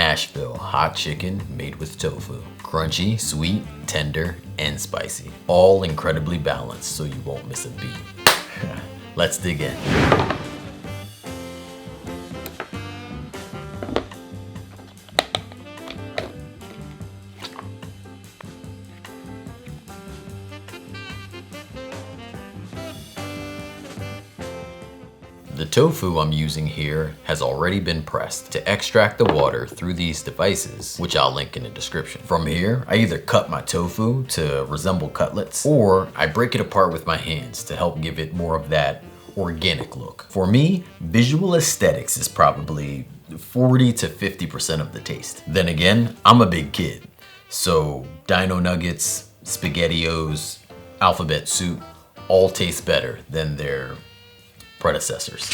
Nashville hot chicken made with tofu. Crunchy, sweet, tender, and spicy. All incredibly balanced so you won't miss a beat. Let's dig in. The tofu I'm using here has already been pressed to extract the water through these devices, which I'll link in the description. From here, I either cut my tofu to resemble cutlets, or I break it apart with my hands to help give it more of that organic look. For me, visual aesthetics is probably 40 to 50% of the taste. Then again, I'm a big kid, so dino nuggets, SpaghettiOs, alphabet soup all taste better than their predecessors.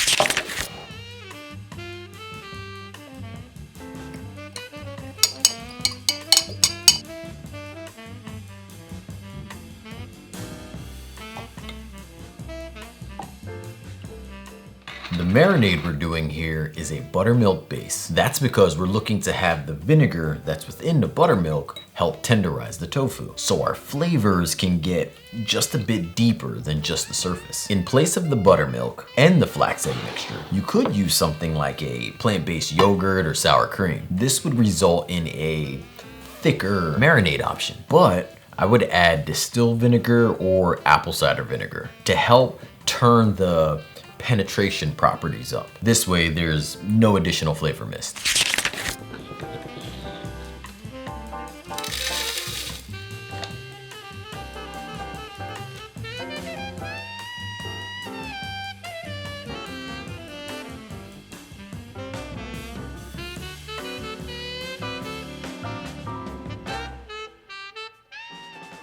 The marinade we're doing here is a buttermilk base. That's because we're looking to have the vinegar that's within the buttermilk help tenderize the tofu, so our flavors can get just a bit deeper than just the surface. In place of the buttermilk and the flax egg mixture, you could use something like a plant-based yogurt or sour cream. This would result in a thicker marinade option, but I would add distilled vinegar or apple cider vinegar to help turn the penetration properties up. This way there's no additional flavor missed.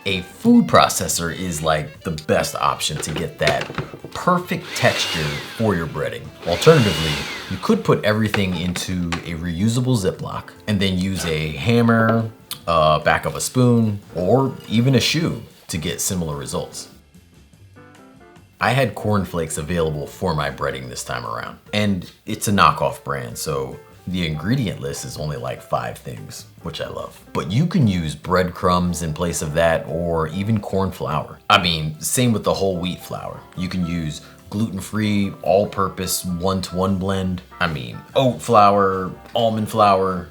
A food processor is like the best option to get that perfect texture for your breading. Alternatively, you could put everything into a reusable Ziploc and then use a hammer, back of a spoon, or even a shoe to get similar results. I had cornflakes available for my breading this time around, and it's a knockoff brand, so the ingredient list is only like 5 things, which I love. But you can use breadcrumbs in place of that, or even corn flour. I mean, same with the whole wheat flour. You can use gluten-free, all-purpose 1-to-1 blend. I mean, oat flour, almond flour.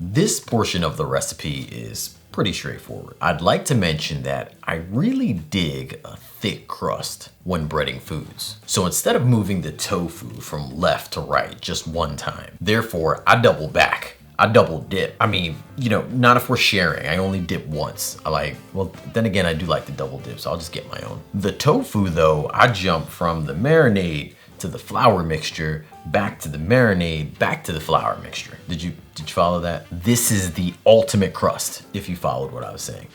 This portion of the recipe is pretty straightforward. I'd like to mention that I really dig a thick crust when breading foods. So instead of moving the tofu from left to right just one time, therefore I double back. I double dip. I mean, you know, not if we're sharing. I only dip once. Well, then again, I do like the double dip, so I'll just get my own. The tofu though, I jump from the marinade to the flour mixture, back to the marinade, back to the flour mixture. Did you follow that? This is the ultimate crust, if you followed what I was saying.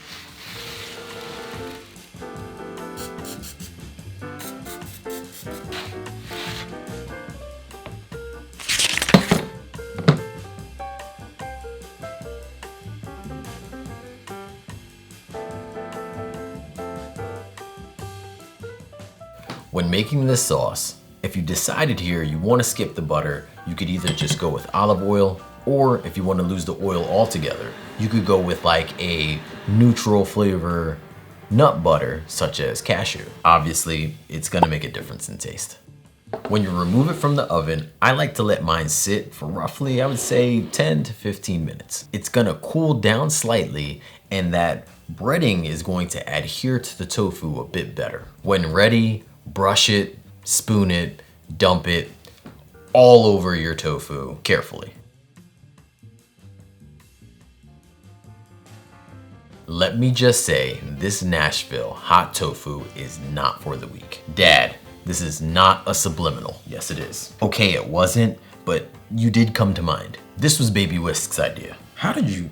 When making this sauce, if you decided here you want to skip the butter, you could either just go with olive oil, or if you want to lose the oil altogether, you could go with like a neutral flavor nut butter, such as cashew. Obviously, it's gonna make a difference in taste. When you remove it from the oven, I like to let mine sit for roughly, I would say 10 to 15 minutes. It's gonna cool down slightly, and that breading is going to adhere to the tofu a bit better. When ready, brush it, spoon it, dump it all over your tofu carefully. Let me just say, this Nashville hot tofu is not for the weak. Dad, this is not a subliminal. Yes, it is. Okay, it wasn't, but you did come to mind. This was Baby Whisk's idea. How did you?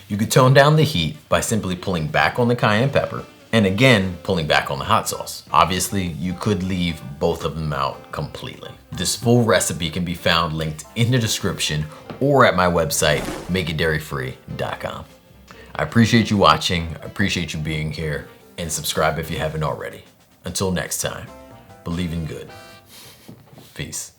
You could tone down the heat by simply pulling back on the cayenne pepper, And again, pulling back on the hot sauce. Obviously, you could leave both of them out completely. This full recipe can be found linked in the description or at my website, makeitdairyfree.com. I appreciate you watching, I appreciate you being here, and subscribe if you haven't already. Until next time, believe in good. Peace.